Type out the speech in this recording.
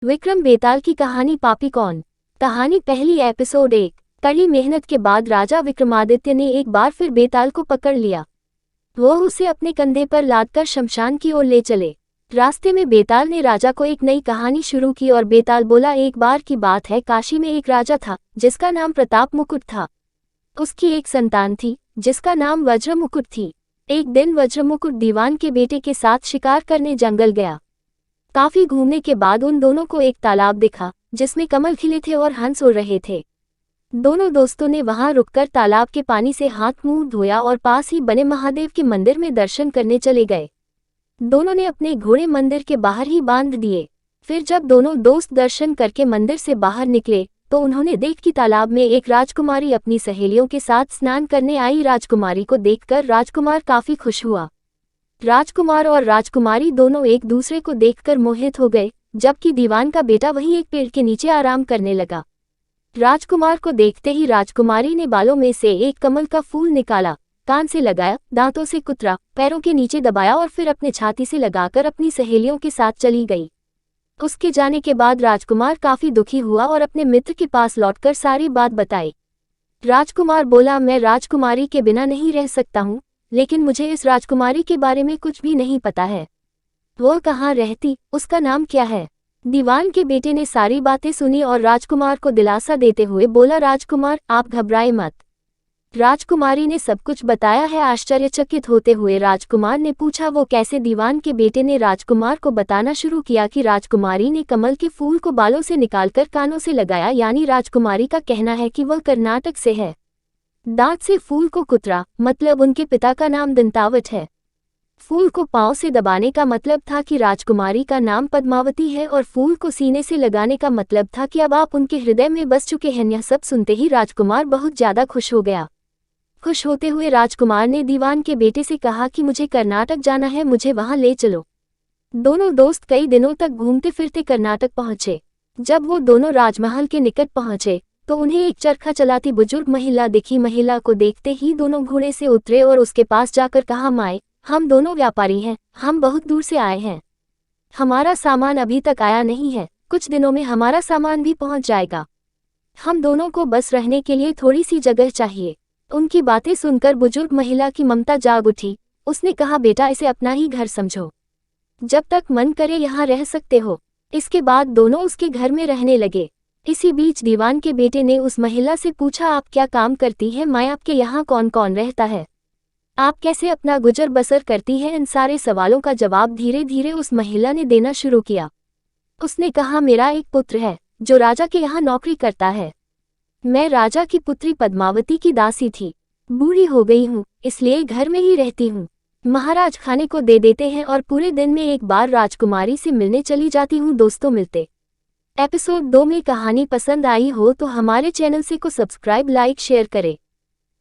विक्रम बेताल की कहानी पापी कौन। कहानी पहली एपिसोड 1। कड़ी मेहनत के बाद राजा विक्रमादित्य ने एक बार फिर बेताल को पकड़ लिया। वो उसे अपने कंधे पर लादकर शमशान की ओर ले चले। रास्ते में बेताल ने राजा को एक नई कहानी शुरू की और बेताल बोला, एक बार की बात है, काशी में एक राजा था जिसका नाम प्रताप मुकुट था। उसकी एक संतान थी जिसका नाम वज्र मुकुट थी। एक दिन वज्र मुकुट दीवान के बेटे के साथ शिकार करने जंगल गया। काफी घूमने के बाद उन दोनों को एक तालाब दिखा जिसमें कमल खिले थे और हंस उड़ रहे थे। दोनों दोस्तों ने वहां रुककर तालाब के पानी से हाथ मुंह धोया और पास ही बने महादेव के मंदिर में दर्शन करने चले गए। दोनों ने अपने घोड़े मंदिर के बाहर ही बांध दिए। फिर जब दोनों दोस्त दर्शन करके मंदिर से बाहर निकले तो उन्होंने देखा कि तालाब में एक राजकुमारी अपनी सहेलियों के साथ स्नान करने आई। राजकुमारी को देखकर राजकुमार काफी खुश हुआ। राजकुमार और राजकुमारी दोनों एक दूसरे को देखकर मोहित हो गए, जबकि दीवान का बेटा वहीं एक पेड़ के नीचे आराम करने लगा। राजकुमार को देखते ही राजकुमारी ने बालों में से एक कमल का फूल निकाला, कान से लगाया, दांतों से कुतरा, पैरों के नीचे दबाया और फिर अपने छाती से लगाकर अपनी सहेलियों के साथ चली गई। उसके जाने के बाद राजकुमार काफी दुखी हुआ और अपने मित्र के पास लौटकर सारी बात बताई। राजकुमार बोला, मैं राजकुमारी के बिना नहीं रह सकता हूँ, लेकिन मुझे इस राजकुमारी के बारे में कुछ भी नहीं पता है। वो कहाँ रहती, उसका नाम क्या है। दीवान के बेटे ने सारी बातें सुनी और राजकुमार को दिलासा देते हुए बोला, राजकुमार आप घबराए मत। राजकुमारी ने सब कुछ बताया है। आश्चर्यचकित होते हुए राजकुमार ने पूछा, वो कैसे। दीवान के बेटे ने राजकुमार को बताना शुरू किया कि राजकुमारी ने कमल के फूल को बालों से निकालकर कानों से लगाया, यानी राजकुमारी का कहना है कि वह कर्नाटक से है। दांत से फूल को कुतरा, मतलब उनके पिता का नाम दंतावट है। फूल को पांव से दबाने का मतलब था कि राजकुमारी का नाम पद्मावती है और फूल को सीने से लगाने का मतलब था कि अब आप उनके हृदय में बस चुके हैं। यह सब सुनते ही राजकुमार बहुत ज्यादा खुश हो गया। खुश होते हुए राजकुमार ने दीवान के बेटे से कहा कि मुझे कर्नाटक जाना है, मुझे वहां ले चलो। दोनों दोस्त कई दिनों तक घूमते फिरते कर्नाटक पहुंचे। जब वो दोनों राजमहल के निकट पहुंचे तो उन्हें एक चरखा चलाती बुजुर्ग महिला दिखी। महिला को देखते ही दोनों घोड़े से उतरे और उसके पास जाकर कहा, माए, हम दोनों व्यापारी हैं, हम बहुत दूर से आए हैं, हमारा सामान अभी तक आया नहीं है, कुछ दिनों में हमारा सामान भी पहुंच जाएगा, हम दोनों को बस रहने के लिए थोड़ी सी जगह चाहिए। उनकी बातें सुनकर बुजुर्ग महिला की ममता जाग उठी। उसने कहा, बेटा इसे अपना ही घर समझो, जब तक मन करे यहाँ रह सकते हो। इसके बाद दोनों उसके घर में रहने लगे। इसी बीच दीवान के बेटे ने उस महिला से पूछा, आप क्या काम करती हैं माँ, आपके यहाँ कौन कौन रहता है, आप कैसे अपना गुजर बसर करती हैं। इन सारे सवालों का जवाब धीरे धीरे उस महिला ने देना शुरू किया। उसने कहा, मेरा एक पुत्र है जो राजा के यहाँ नौकरी करता है। मैं राजा की पुत्री पद्मावती की दासी थी, बूढ़ी हो गई हूँ इसलिए घर में ही रहती हूँ। महाराज खाने को दे देते हैं और पूरे दिन में एक बार राजकुमारी से मिलने चली जाती हूँ। दोस्तों मिलते एपिसोड 2 में। कहानी पसंद आई हो तो हमारे चैनल से को सब्सक्राइब, लाइक, शेयर करें।